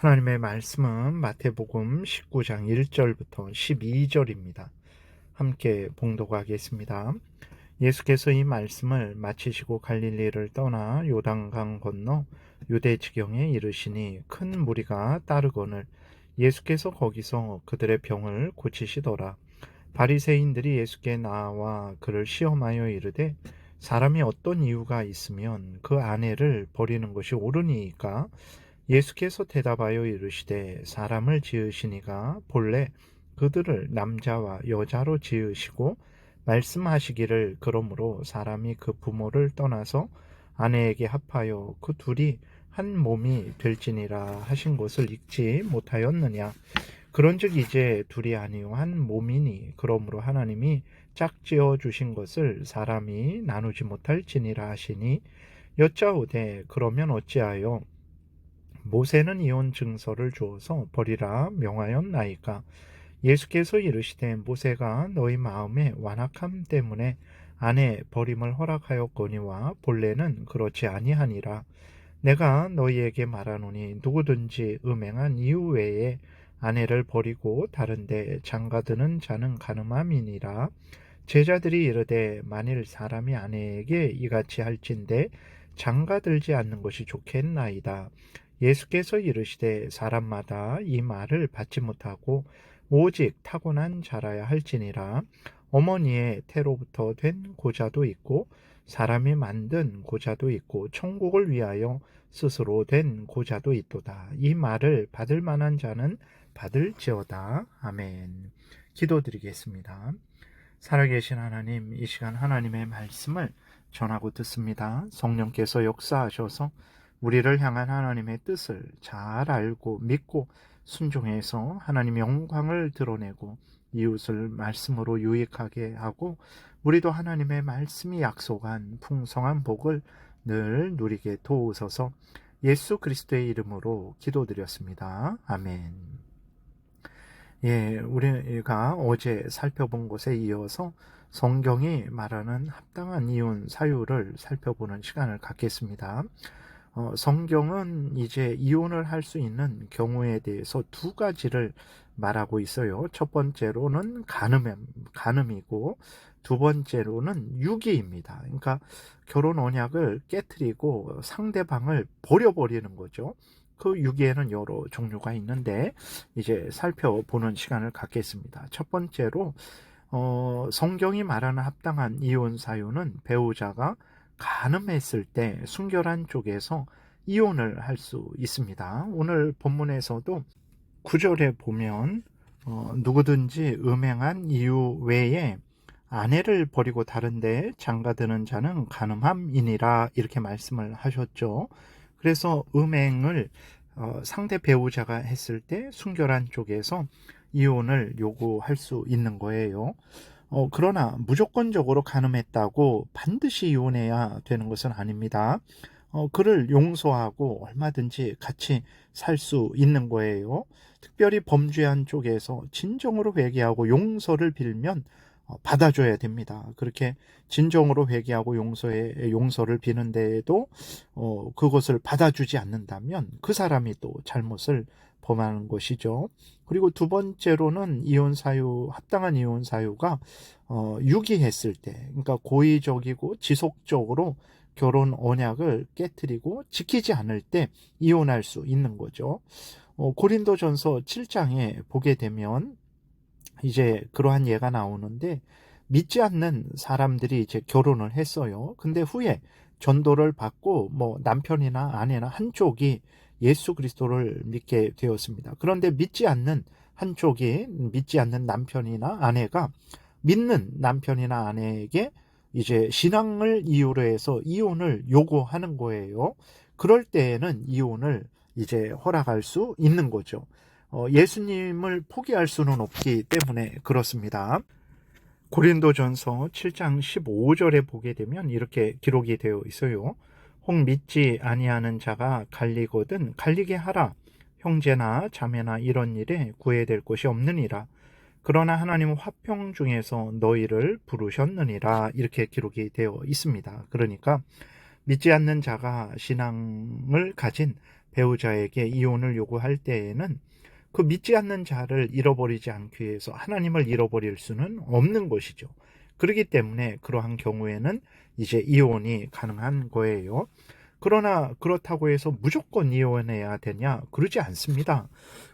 하나님의 말씀은 마태복음 19장 1절부터 12절입니다. 함께 봉독하겠습니다. 예수께서 이 말씀을 마치시고 갈릴리를 떠나 요단강 건너 유대 지경에 이르시니 큰 무리가 따르거늘 예수께서 거기서 그들의 병을 고치시더라. 바리새인들이 예수께 나와 그를 시험하여 이르되 사람이 어떤 이유가 있으면 그 아내를 버리는 것이 옳으니까? 예수께서 대답하여 이르시되 사람을 지으시니가 본래 그들을 남자와 여자로 지으시고 말씀하시기를 그러므로 사람이 그 부모를 떠나서 아내에게 합하여 그 둘이 한 몸이 될지니라 하신 것을 읽지 못하였느냐. 그런즉 이제 둘이 아니요 한 몸이니 그러므로 하나님이 짝지어 주신 것을 사람이 나누지 못할지니라 하시니 여짜오되 그러면 어찌하여 모세는 이혼 증서를 주어서 버리라 명하였나이까? 예수께서 이르시되 모세가 너희 마음의 완악함 때문에 아내 버림을 허락하였거니와 본래는 그렇지 아니하니라. 내가 너희에게 말하노니 누구든지 음행한 이유 외에 아내를 버리고 다른데 장가드는 자는 간음함이니라. 제자들이 이르되 만일 사람이 아내에게 이같이 할진대 장가들지 않는 것이 좋겠나이다. 예수께서 이르시되 사람마다 이 말을 받지 못하고 오직 타고난 자라야 할지니라. 어머니의 태로부터 된 고자도 있고 사람이 만든 고자도 있고 천국을 위하여 스스로 된 고자도 있도다. 이 말을 받을 만한 자는 받을지어다. 아멘. 기도드리겠습니다. 살아계신 하나님, 이 시간 하나님의 말씀을 전하고 듣습니다. 성령께서 역사하셔서 우리를 향한 하나님의 뜻을 잘 알고 믿고 순종해서 하나님의 영광을 드러내고 이웃을 말씀으로 유익하게 하고 우리도 하나님의 말씀이 약속한 풍성한 복을 늘 누리게 도우소서. 예수 그리스도의 이름으로 기도드렸습니다. 아멘. 우리가 어제 살펴본 것에 이어서 성경이 말하는 합당한 이혼 사유를 살펴보는 시간을 갖겠습니다. 성경은 이제 이혼을 할 수 있는 경우에 대해서 두 가지를 말하고 있어요. 첫 번째로는 간음이고 두 번째로는 유기입니다. 그러니까 결혼 언약을 깨트리고 상대방을 버려버리는 거죠. 그 유기에는 여러 종류가 있는데 이제 살펴보는 시간을 갖겠습니다. 첫 번째로 성경이 말하는 합당한 이혼 사유는 배우자가 간음했을 때 순결한 쪽에서 이혼을 할 수 있습니다. 오늘 본문에서도 9절에 보면 누구든지 음행한 이유 외에 아내를 버리고 다른데 장가드는 자는 간음함이니라 이렇게 말씀을 하셨죠. 그래서 음행을 상대 배우자가 했을 때 순결한 쪽에서 이혼을 요구할 수 있는 거예요. 그러나 무조건적으로 간음했다고 반드시 이혼해야 되는 것은 아닙니다. 그를 용서하고 얼마든지 같이 살 수 있는 거예요. 특별히 범죄한 쪽에서 진정으로 회개하고 용서를 빌면 받아줘야 됩니다. 그렇게 진정으로 회개하고 용서를 비는 데에도 그것을 받아주지 않는다면 그 사람이 또 잘못을 범하는 것이죠. 그리고 두 번째로는 합당한 이혼 사유가 유기했을 때, 그러니까 고의적이고 지속적으로 결혼 언약을 깨트리고 지키지 않을 때 이혼할 수 있는 거죠. 고린도전서 7장에 보게 되면 이제 그러한 예가 나오는데 믿지 않는 사람들이 이제 결혼을 했어요. 근데 후에 전도를 받고 남편이나 아내나 한쪽이 예수 그리스도를 믿게 되었습니다. 그런데 믿지 않는 남편이나 아내가 믿는 남편이나 아내에게 이제 신앙을 이유로 해서 이혼을 요구하는 거예요. 그럴 때에는 이혼을 이제 허락할 수 있는 거죠. 예수님을 포기할 수는 없기 때문에 그렇습니다. 고린도전서 7장 15절에 보게 되면 이렇게 기록이 되어 있어요. 혹 믿지 아니하는 자가 갈리거든 갈리게 하라. 형제나 자매나 이런 일에 구애될 것이 없느니라. 그러나 하나님은 화평 중에서 너희를 부르셨느니라. 이렇게 기록이 되어 있습니다. 그러니까 믿지 않는 자가 신앙을 가진 배우자에게 이혼을 요구할 때에는 그 믿지 않는 자를 잃어버리지 않기 위해서 하나님을 잃어버릴 수는 없는 것이죠. 그렇기 때문에 그러한 경우에는 이제 이혼이 가능한 거예요. 그러나 그렇다고 해서 무조건 이혼해야 되냐? 그러지 않습니다.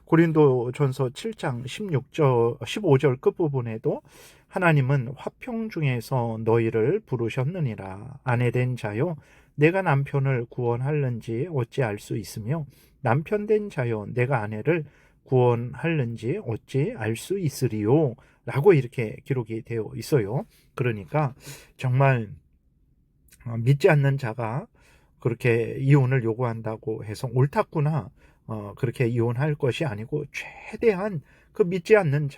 고린도전서 7장 15절 끝부분에도 하나님은 화평 중에서 너희를 부르셨느니라. 아내된 자여 내가 남편을 구원할는지 어찌 알 수 있으며 남편 된 자여 내가 아내를 구원할는지 어찌 알 수 있으리요? 라고 이렇게 기록이 되어 있어요. 그러니까 정말 믿지 않는 자가 그렇게 이혼을 요구한다고 해서 옳다구나 그렇게 이혼할 것이 아니고 최대한 그 믿지 않는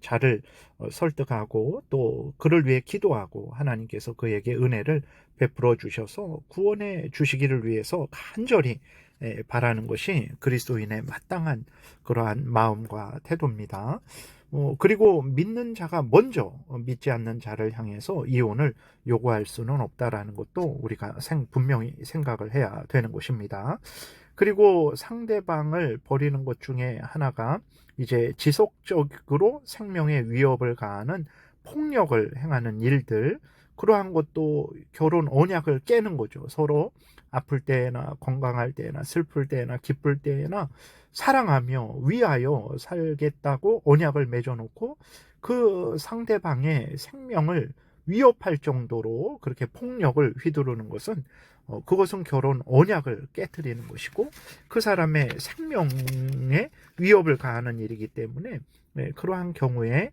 자를 설득하고 또 그를 위해 기도하고 하나님께서 그에게 은혜를 베풀어 주셔서 구원해 주시기를 위해서 간절히 바라는 것이 그리스도인의 마땅한 그러한 마음과 태도입니다. 그리고 믿는 자가 먼저 믿지 않는 자를 향해서 이혼을 요구할 수는 없다라는 것도 우리가 분명히 생각을 해야 되는 것입니다. 그리고 상대방을 버리는 것 중에 하나가 이제 지속적으로 생명에 위협을 가하는 폭력을 행하는 일들, 그러한 것도 결혼 언약을 깨는 거죠. 서로 아플 때나 건강할 때나 슬플 때나 기쁠 때나 사랑하며 위하여 살겠다고 언약을 맺어놓고 그 상대방의 생명을 위협할 정도로 그렇게 폭력을 휘두르는 것은 그것은 결혼 언약을 깨트리는 것이고 그 사람의 생명에 위협을 가하는 일이기 때문에 그러한 경우에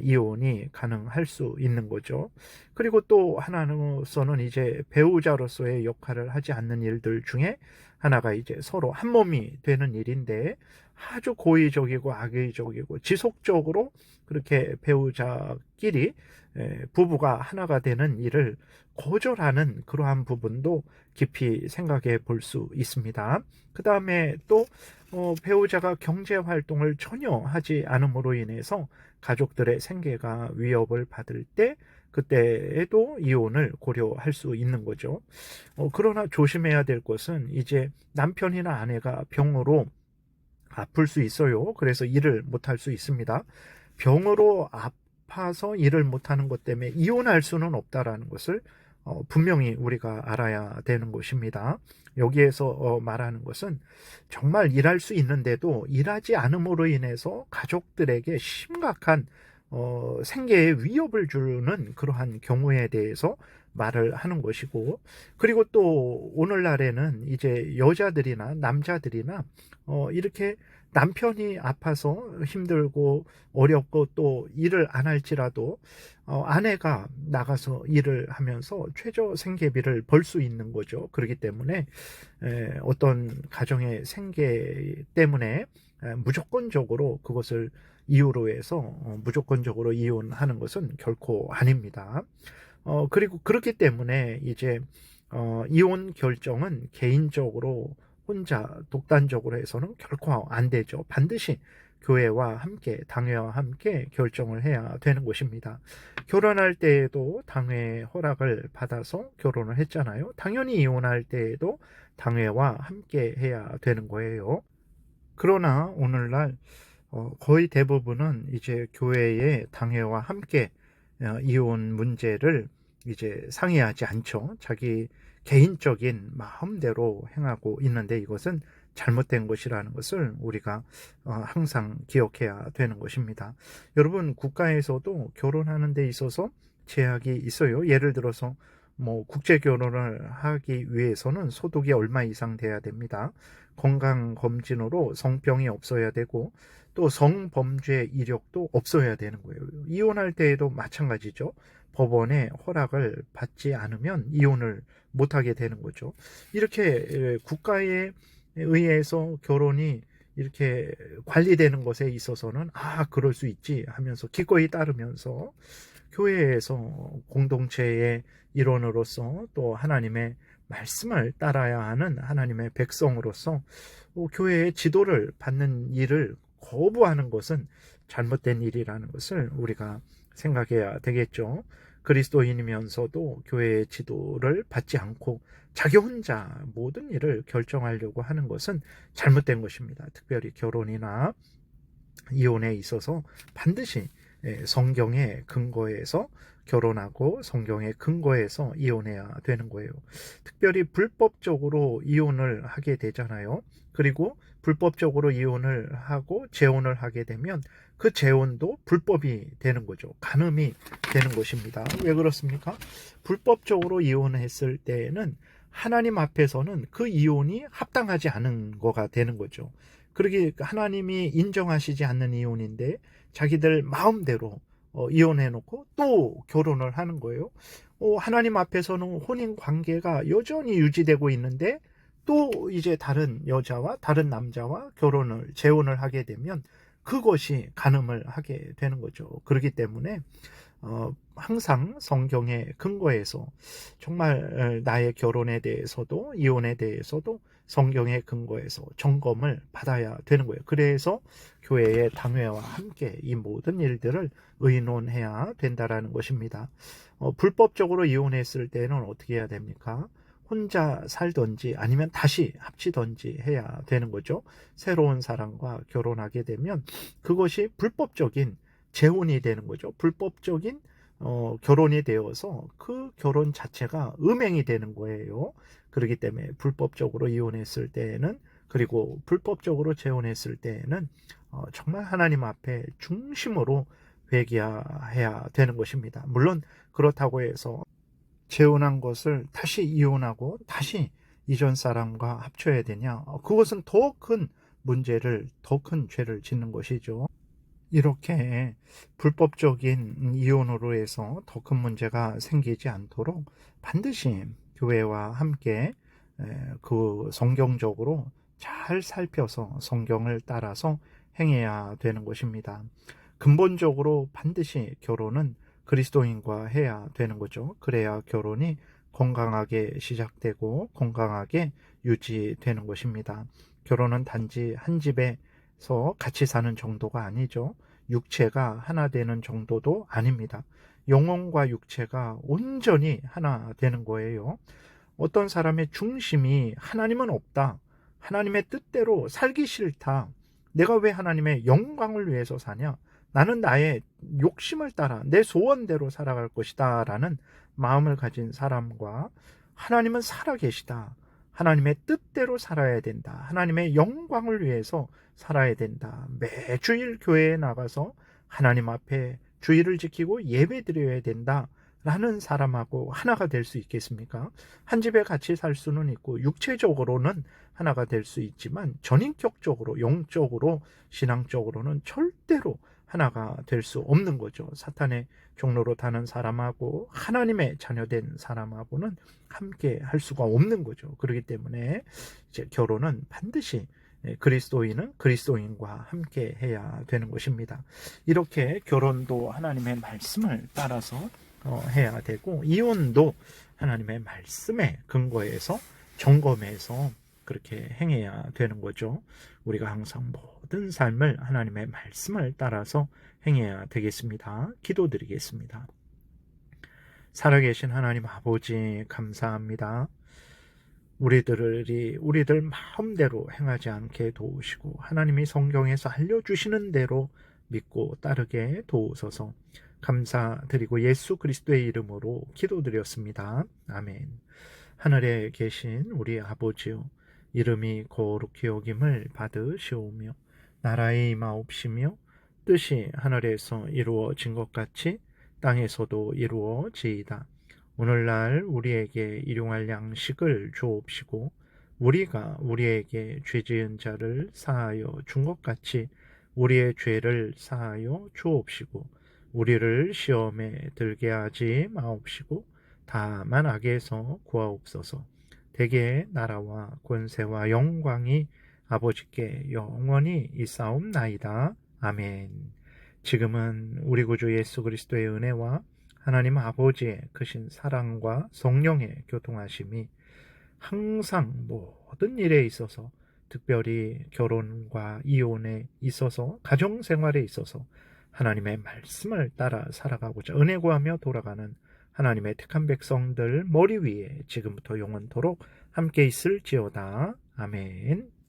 이혼이 가능할 수 있는 거죠. 그리고 또 하나로서는 이제 배우자로서의 역할을 하지 않는 일들 중에 하나가 이제 서로 한 몸이 되는 일인데 아주 고의적이고 악의적이고 지속적으로 그렇게 배우자끼리 부부가 하나가 되는 일을 거절하는 그러한 부분도 깊이 생각해 볼 수 있습니다. 그 다음에 또 배우자가 경제 활동을 전혀 하지 않음으로 인해서 가족들의 생계가 위협을 받을 때 그때에도 이혼을 고려할 수 있는 거죠. 그러나 조심해야 될 것은 이제 남편이나 아내가 병으로 아플 수 있어요. 그래서 일을 못할 수 있습니다. 병으로 아파서 일을 못하는 것 때문에 이혼할 수는 없다라는 것을 분명히 우리가 알아야 되는 것입니다. 여기에서 말하는 것은 정말 일할 수 있는데도 일하지 않음으로 인해서 가족들에게 심각한 생계에 위협을 주는 그러한 경우에 대해서 말을 하는 것이고, 그리고 또 오늘날에는 이제 여자들이나 남자들이나 이렇게 남편이 아파서 힘들고 어렵고 또 일을 안 할지라도 아내가 나가서 일을 하면서 최저 생계비를 벌 수 있는 거죠. 그렇기 때문에 어떤 가정의 생계 때문에 무조건적으로 그것을 이유로 해서 무조건적으로 이혼하는 것은 결코 아닙니다. 그리고 그렇기 때문에 이제 이혼 결정은 개인적으로 혼자 독단적으로 해서는 결코 안 되죠. 반드시 교회와 함께 당회와 함께 결정을 해야 되는 것입니다. 결혼할 때에도 당회의 허락을 받아서 결혼을 했잖아요. 당연히 이혼할 때에도 당회와 함께 해야 되는 거예요. 그러나 오늘날 거의 대부분은 이제 교회의 당회와 함께 이혼 문제를 이제 상의하지 않죠. 자기 개인적인 마음대로 행하고 있는데 이것은 잘못된 것이라는 것을 우리가 항상 기억해야 되는 것입니다. 여러분, 국가에서도 결혼하는 데 있어서 제약이 있어요. 예를 들어서 뭐 국제 결혼을 하기 위해서는 소득이 얼마 이상 돼야 됩니다. 건강 검진으로 성병이 없어야 되고 또 성범죄 이력도 없어야 되는 거예요. 이혼할 때에도 마찬가지죠. 법원의 허락을 받지 않으면 이혼을 못하게 되는 거죠. 이렇게 국가에 의해서 결혼이 이렇게 관리되는 것에 있어서는 그럴 수 있지 하면서 기꺼이 따르면서 교회에서 공동체의 일원으로서 또 하나님의 말씀을 따라야 하는 하나님의 백성으로서 교회의 지도를 받는 일을 거부하는 것은 잘못된 일이라는 것을 우리가 생각해야 되겠죠. 그리스도인이면서도 교회의 지도를 받지 않고 자기 혼자 모든 일을 결정하려고 하는 것은 잘못된 것입니다. 특별히 결혼이나 이혼에 있어서 반드시 성경의 근거에서 결혼하고 성경의 근거에서 이혼해야 되는 거예요. 특별히 불법적으로 이혼을 하게 되잖아요. 그리고 불법적으로 이혼을 하고 재혼을 하게 되면 그 재혼도 불법이 되는 거죠. 간음이 되는 것입니다. 왜 그렇습니까? 불법적으로 이혼했을 때는 하나님 앞에서는 그 이혼이 합당하지 않은 거가 되는 거죠. 그러기 하나님이 인정하시지 않는 이혼인데 자기들 마음대로 이혼해놓고 또 결혼을 하는 거예요. 하나님 앞에서는 혼인 관계가 여전히 유지되고 있는데 또 이제 다른 여자와 다른 남자와 재혼을 하게 되면 그것이 간음을 하게 되는 거죠. 그렇기 때문에 항상 성경의 근거에서 정말 나의 결혼에 대해서도 이혼에 대해서도 성경의 근거에서 점검을 받아야 되는 거예요. 그래서 교회의 당회와 함께 이 모든 일들을 의논해야 된다라는 것입니다. 불법적으로 이혼했을 때는 어떻게 해야 됩니까? 혼자 살든지 아니면 다시 합치든지 해야 되는 거죠. 새로운 사람과 결혼하게 되면 그것이 불법적인 재혼이 되는 거죠. 불법적인 결혼이 되어서 그 결혼 자체가 음행이 되는 거예요. 그렇기 때문에 불법적으로 이혼했을 때에는 그리고 불법적으로 재혼했을 때에는 정말 하나님 앞에 중심으로 회개해야 되는 것입니다. 물론 그렇다고 해서 재혼한 것을 다시 이혼하고 다시 이전 사람과 합쳐야 되냐? 그것은 더 큰 문제를, 더 큰 죄를 짓는 것이죠. 이렇게 불법적인 이혼으로 해서 더 큰 문제가 생기지 않도록 반드시 교회와 함께 그 성경적으로 잘 살펴서 성경을 따라서 행해야 되는 것입니다. 근본적으로 반드시 결혼은 그리스도인과 해야 되는 거죠. 그래야 결혼이 건강하게 시작되고 건강하게 유지되는 것입니다. 결혼은 단지 한 집에서 같이 사는 정도가 아니죠. 육체가 하나 되는 정도도 아닙니다. 영혼과 육체가 온전히 하나 되는 거예요. 어떤 사람의 중심이 하나님은 없다. 하나님의 뜻대로 살기 싫다. 내가 왜 하나님의 영광을 위해서 사냐? 나는 나의 욕심을 따라 내 소원대로 살아갈 것이다. 라는 마음을 가진 사람과 하나님은 살아계시다. 하나님의 뜻대로 살아야 된다. 하나님의 영광을 위해서 살아야 된다. 매주일 교회에 나가서 하나님 앞에 주일을 지키고 예배 드려야 된다. 라는 사람하고 하나가 될 수 있겠습니까? 한 집에 같이 살 수는 있고 육체적으로는 하나가 될 수 있지만 전인격적으로 영적으로 신앙적으로는 절대로 하나가 될 수 없는 거죠. 사탄의 종로로 타는 사람하고 하나님의 자녀된 사람하고는 함께 할 수가 없는 거죠. 그렇기 때문에 이제 결혼은 반드시 그리스도인은 그리스도인과 함께 해야 되는 것입니다. 이렇게 결혼도 하나님의 말씀을 따라서 해야 되고 이혼도 하나님의 말씀에 근거해서 점검해서 그렇게 행해야 되는 거죠. 우리가 항상 모든 삶을 하나님의 말씀을 따라서 행해야 되겠습니다. 기도드리겠습니다. 살아계신 하나님 아버지 감사합니다. 우리들 마음대로 행하지 않게 도우시고 하나님이 성경에서 알려주시는 대로 믿고 따르게 도우소서. 감사드리고 예수 그리스도의 이름으로 기도드렸습니다. 아멘. 하늘에 계신 우리 아버지요, 이름이 거룩히 여김을 받으시오며 나라의 임하옵시며 뜻이 하늘에서 이루어진 것 같이 땅에서도 이루어지이다. 오늘날 우리에게 일용할 양식을 주옵시고 우리가 우리에게 죄 지은 자를 사하여 준 것 같이 우리의 죄를 사하여 주옵시고 우리를 시험에 들게 하지 마옵시고 다만 악에서 구하옵소서. 대개 나라와 권세와 영광이 아버지께 영원히 있사옵나이다. 아멘. 지금은 우리 구주 예수 그리스도의 은혜와 하나님 아버지의 크신 사랑과 성령의 교통하심이 항상 모든 일에 있어서 특별히 결혼과 이혼에 있어서 가정생활에 있어서 하나님의 말씀을 따라 살아가고자 은혜 구하며 돌아가는 하나님의 택한 백성들 머리 위에 지금부터 영원토록 함께 있을지어다. 아멘.